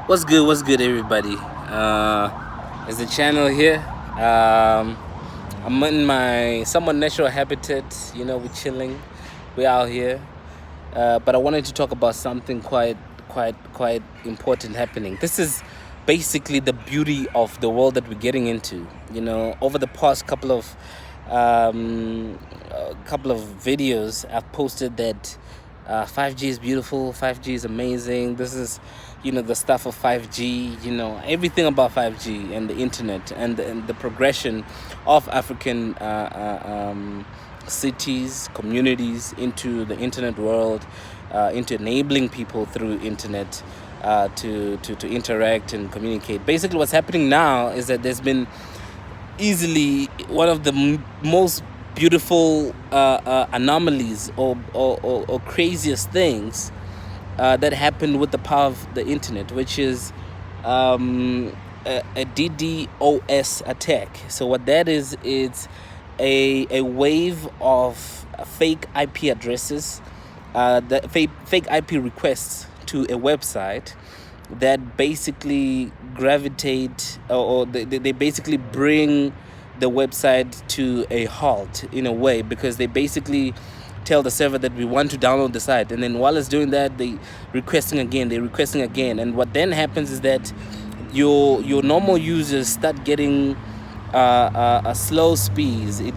What's good, everybody? Is the channel here? I'm in my somewhat natural habitat. We're chilling. We're out here. But I wanted to talk about something quite important happening. This is basically the beauty of the world that we're getting into. Over the past couple of videos, I've posted that 5G is beautiful, 5G is amazing. This is, the stuff of 5G, everything about 5G and the internet and the progression of African cities, communities into the internet world, into enabling people through internet to interact and communicate. Basically, what's happening now is that there's been easily one of the most beautiful anomalies or craziest things that happened with the power of the internet, which is a DDoS attack. So what that is, it's a wave of fake IP addresses, the fake IP requests to a website that basically gravitate or they basically bring the website to a halt in a way, because they basically tell the server that we want to download the site, and then while it's doing that, they're requesting again, and what then happens is that your normal users start getting a slow speeds. It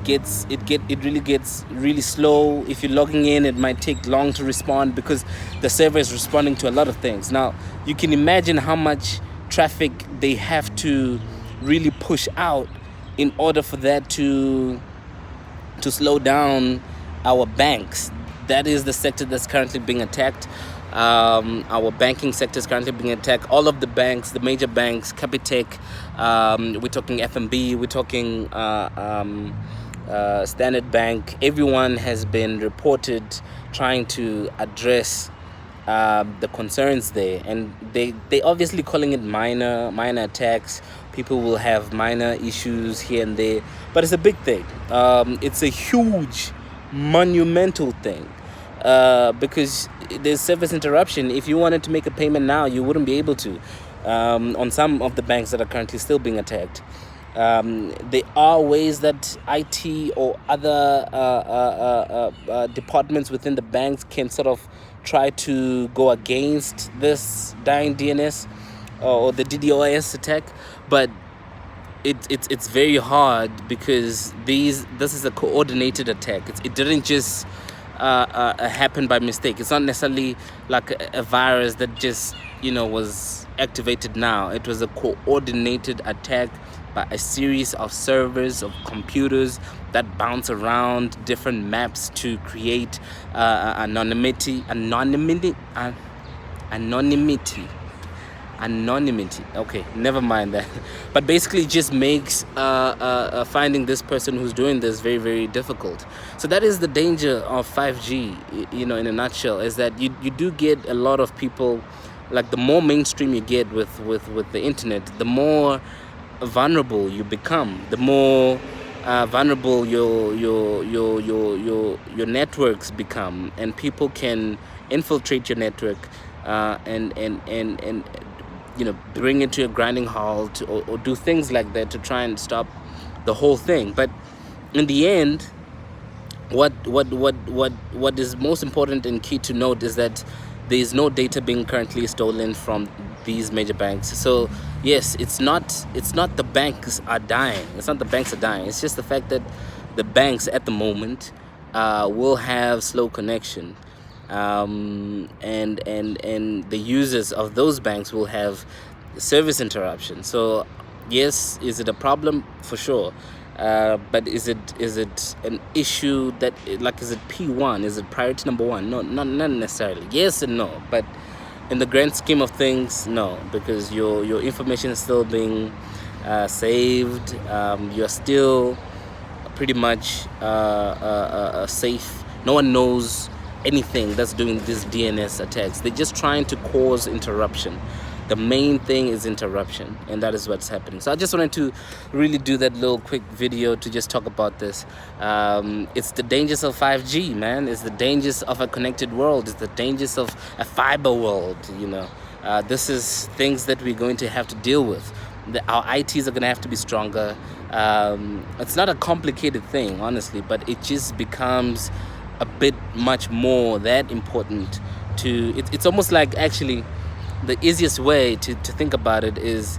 really gets really slow. If you're logging in, it might take long to respond because the server is responding to a lot of things. Now you can imagine how much traffic they have to really push out in order for that to slow down our banks. That is the sector that's currently being attacked. Our banking sector is currently being attacked. All of the banks, the major banks, Capitec, we're talking FNB, we're talking Standard Bank. Everyone has been reported trying to address the concerns there, and they obviously calling it minor attacks. People will have minor issues here and there, but it's a big thing. It's a huge, monumental thing, because there's service interruption. If you wanted to make a payment now, you wouldn't be able to, on some of the banks that are currently still being attacked. There are ways that IT or other departments within the banks can sort of try to go against this dying DNS or the DDoS attack, but it's very hard because this is a coordinated attack. It didn't just happen by mistake. It's not necessarily like a virus that just was activated now. It was a coordinated attack by a series of servers, of computers that bounce around different maps to create anonymity. Okay, never mind that. But basically it just makes finding this person who's doing this very, very difficult. So that is the danger of 5G, in a nutshell, is that you do get a lot of people. Like, the more mainstream you get with the internet, the more vulnerable you become, the more vulnerable your networks become, and people can infiltrate your network and bring it to a grinding halt, or do things like that to try and stop the whole thing. But in the end, what is most important and key to note is that there is no data being currently stolen from these major banks. So yes, it's not the banks are dying. It's not the banks are dying. It's just the fact that the banks at the moment will have slow connection, and the users of those banks will have service interruption. So yes, is it a problem? For sure. But is it an issue that, like, is it P1? Is it priority number one? No, not necessarily. Yes and no. But in the grand scheme of things, no, because your information is still being saved. You're still pretty much safe. No one knows anything that's doing these DNS attacks. They're just trying to cause interruption. The main thing is interruption, and that is what's happening. So I just wanted to really do that little quick video to just talk about this. It's the dangers of 5G, man. It's the dangers of a connected world. It's the dangers of a fiber world, This is things that we're going to have to deal with. Our ITs are going to have to be stronger. It's not a complicated thing, honestly, but it just becomes a bit much more that important to it's almost like, actually, the easiest way to think about it is